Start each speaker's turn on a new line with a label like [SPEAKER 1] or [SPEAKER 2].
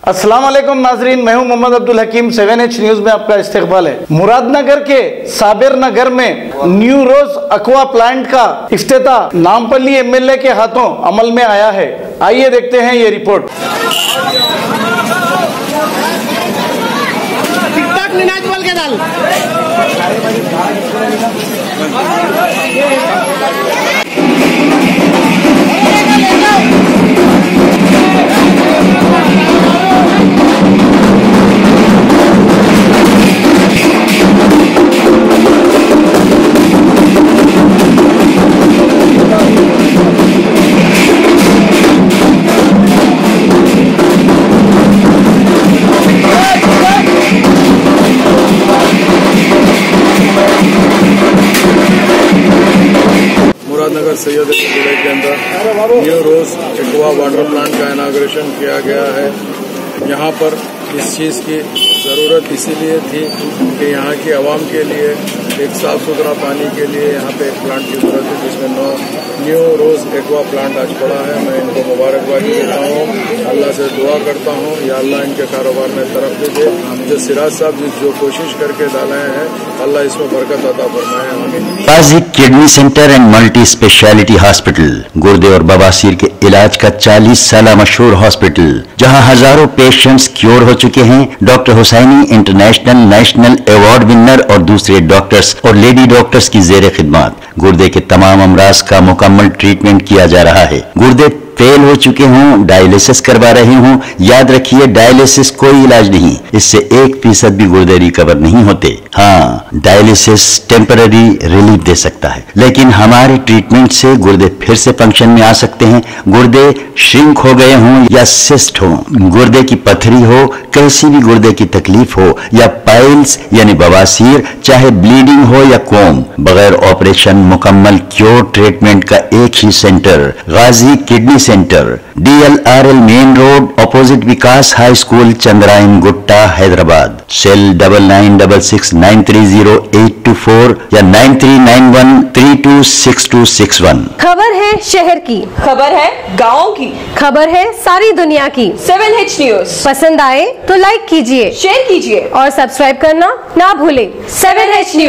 [SPEAKER 1] अस्सलाम वालेकुम नाजरीन, मैं हूं मोहम्मद अब्दुल हकीम। 7H न्यूज में आपका इस्तकबाल है। मुरादनगर के साबिर नगर में न्यू रोज एक्वा प्लांट का इफ्तिताह नामपल्ली MLA के हाथों अमल में आया है। आइए देखते हैं ये रिपोर्ट।
[SPEAKER 2] मुरादनगर सैयद जिले के अंदर न्यू रोज एक्वा वाटर प्लांट का इनाग्रेशन किया गया है। यहाँ पर इस चीज़ की ज़रूरत इसीलिए थी कि यहाँ की आवाम के लिए एक साफ सुथरा पानी के लिए यहाँ पे एक प्लांट की जरूरत है, जिसमें न्यू रोज एक्वा प्लांट आज पड़ा है। मैं इनको मुबारकबादी देता हूँ, अल्लाह से दुआ करता हूँ या अल्लाह इनके कारोबार में तरक्की दे। जो सिराज साहब जो कोशिश करके डाले हैं, अल्लाह इसमें बरकत अता फरमाए। आमीन।
[SPEAKER 3] Ghazi kidney centre and multi speciality hospital, गुर्दे और बवासीर के इलाज का 40 साल मशहूर हॉस्पिटल, जहां हजारों पेशेंट्स क्योर हो चुके हैं। Doctor Husaini international national award winner और दूसरे डॉक्टर्स और लेडी डॉक्टर्स की जेर खिदमत गुर्दे के तमाम अमराज का मुकम्मल ट्रीटमेंट किया जा रहा है। गुर्दे फेल हो चुके हों, डायलिसिस करवा रहे हों, याद रखिए डायलिसिस कोई इलाज नहीं, इससे 1% भी गुर्दे रिकवर नहीं होते। हाँ, डायलिसिस टेम्पररी रिलीफ दे सकता है, लेकिन हमारे ट्रीटमेंट से गुर्दे फिर से फंक्शन में आ सकते हैं। गुर्दे श्रिंक हो गए हों या सिस्ट हो, गुर्दे की पथरी हो, कैसी भी गुर्दे की तकलीफ हो, या पाइल्स यानी बवासीर, चाहे ब्लीडिंग हो या कोम, बगैर ऑपरेशन मुकम्मल क्योर ट्रीटमेंट का एक ही centre, Ghazi kidney centre, DLRL main road, opposite Vikas high school, Chandrayangutta, Hyderabad. Cell 9966930824 या 9391326261।
[SPEAKER 4] खबर है शहर की,
[SPEAKER 5] खबर है गाँव की,
[SPEAKER 4] खबर है सारी दुनिया की।
[SPEAKER 5] 7H न्यूज
[SPEAKER 4] पसंद आए तो लाइक कीजिए,
[SPEAKER 5] शेयर कीजिए
[SPEAKER 4] और सब्सक्राइब करना ना भूलें।
[SPEAKER 5] 7H news.